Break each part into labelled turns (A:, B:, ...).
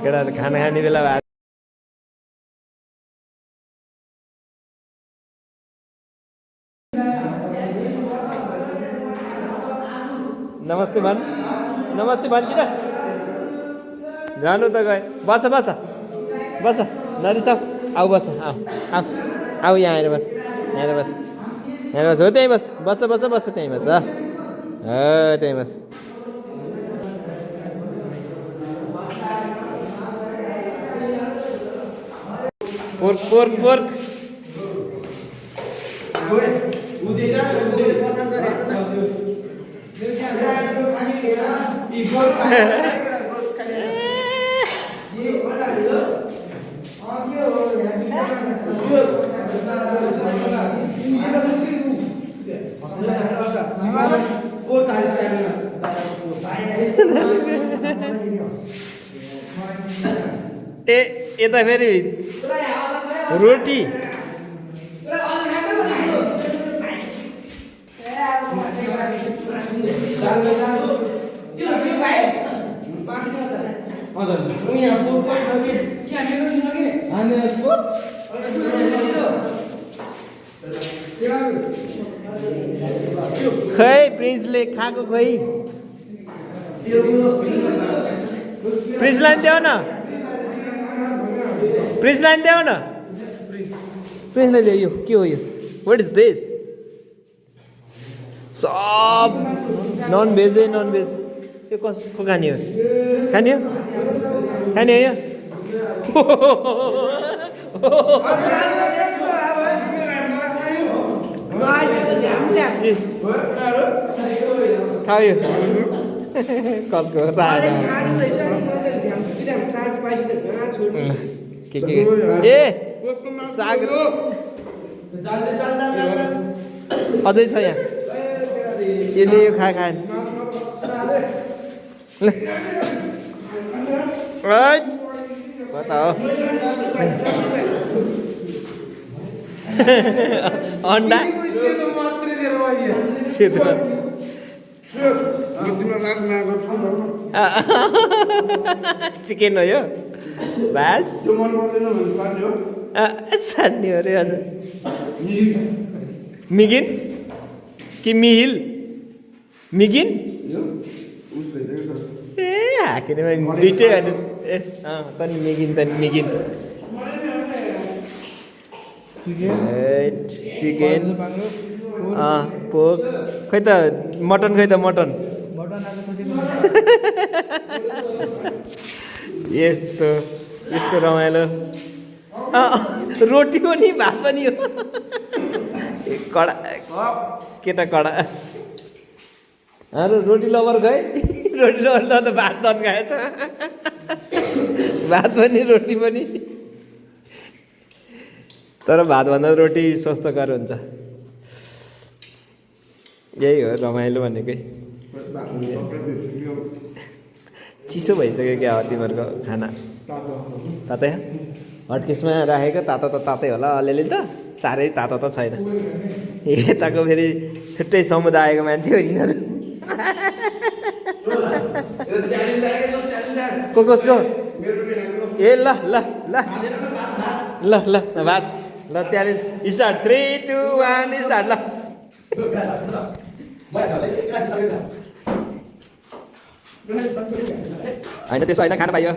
A: केटाहरू खाना खाने बेला भएको नमस्ते भन् नमस्ते भन्छ र जानु त गए बस बस बस नरिसाउ आऊ बस आऊ आऊ आऊ यहाँ आएर बस यहाँ आएर बस यहाँ बस हो त्यहीँ बस बस बस बस त्यहीँ बस त्यहीँ बस पोर्क पोर्क पोर्क ए यता फेरि रोटी खै प्रिन्सले खाएको खोइ प्रिन्सलाई देऊ न प्रिन्सलाई देऊ न प्रिन्सलाई देऊ यो के हो यो वाट इज दिस सब नन भेज नन भेज यो कसको खाने हो खाने हो खाने हो यो खाऊ यो कसको के ए साग अझै छ यहाँ यसले यो खा खाएन कता हो अन्डा सेतो चिकन हो यो बास सान्ने अरे हजुर मिगिन कि मिहिल मिगिन ए हाकेर दुइटै अनि ए तनी मिगिन चिकन पोक खै त मटन यस्तो यस्तो रमाइलो रोटी पनि भात पनि हो कडा केटा कडा रोटी लभर खै रोटी लभर त भात तन्काएछ भात पनि रोटी पनि तर भातभन्दा रोटी स्वस्थकर हुन्छ यही हो रमाइलो भनेकै चिसो भइसक्यो क्या हो तिमीहरूको खाना तातै हटकेसमा राखेको तातो त तातै होला अलिअलि त साह्रै तातो त छैन यताको फेरि छुट्टै समुदायको मान्छे हो यिनीहरू कसको ए ल ल ल ल ल भात ल च्यालेन्ज स्टार्ट 3 2 1 स्टार्ट ल होइन त्यसो होइन खान पाइयो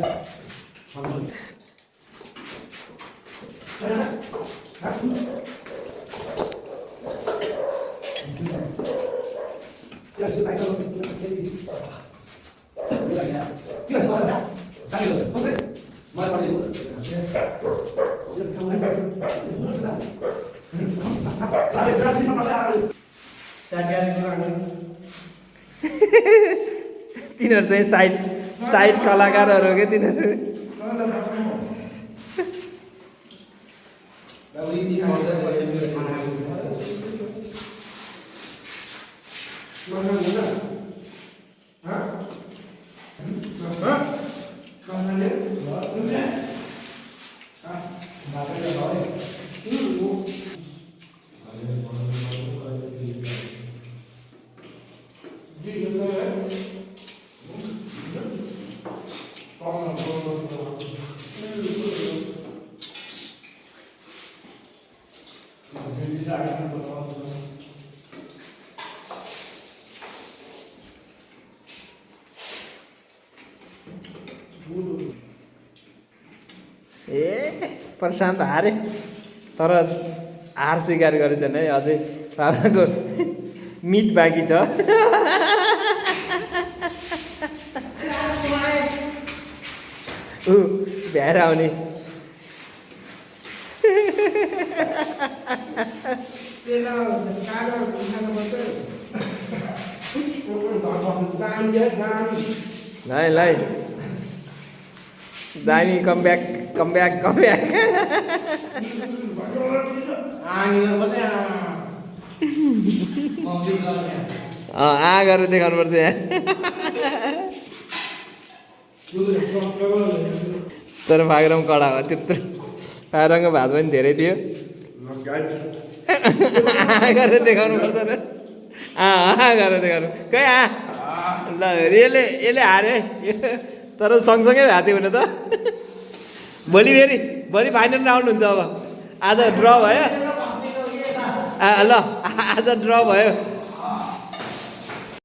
A: तिनीहरू चाहिँ साइड कलाकारहरू हो क्या तिनीहरू ए प्रशान्त हारे तर हार स्वीकार गरेछन् है अझै पाउनको मित बाँकी छ ऊ भ्याएर आउने ल दामी कमब्याक कमब्याक कमब्याक गरेर देखाउनु पर्छ यहाँ तर फाग्रोमा कडा हो त्यत्रो फाग्रोको भात पनि धेरै थियो गरेर देखाउनु पर्छ त गरेर देखाउनु खै ल यसले हारे तर सँगसँगै भएको थियो भने त भोलि फाइनल राउन्ड हुन्छ अब आज ड्र भयो ल आज ड्र भयो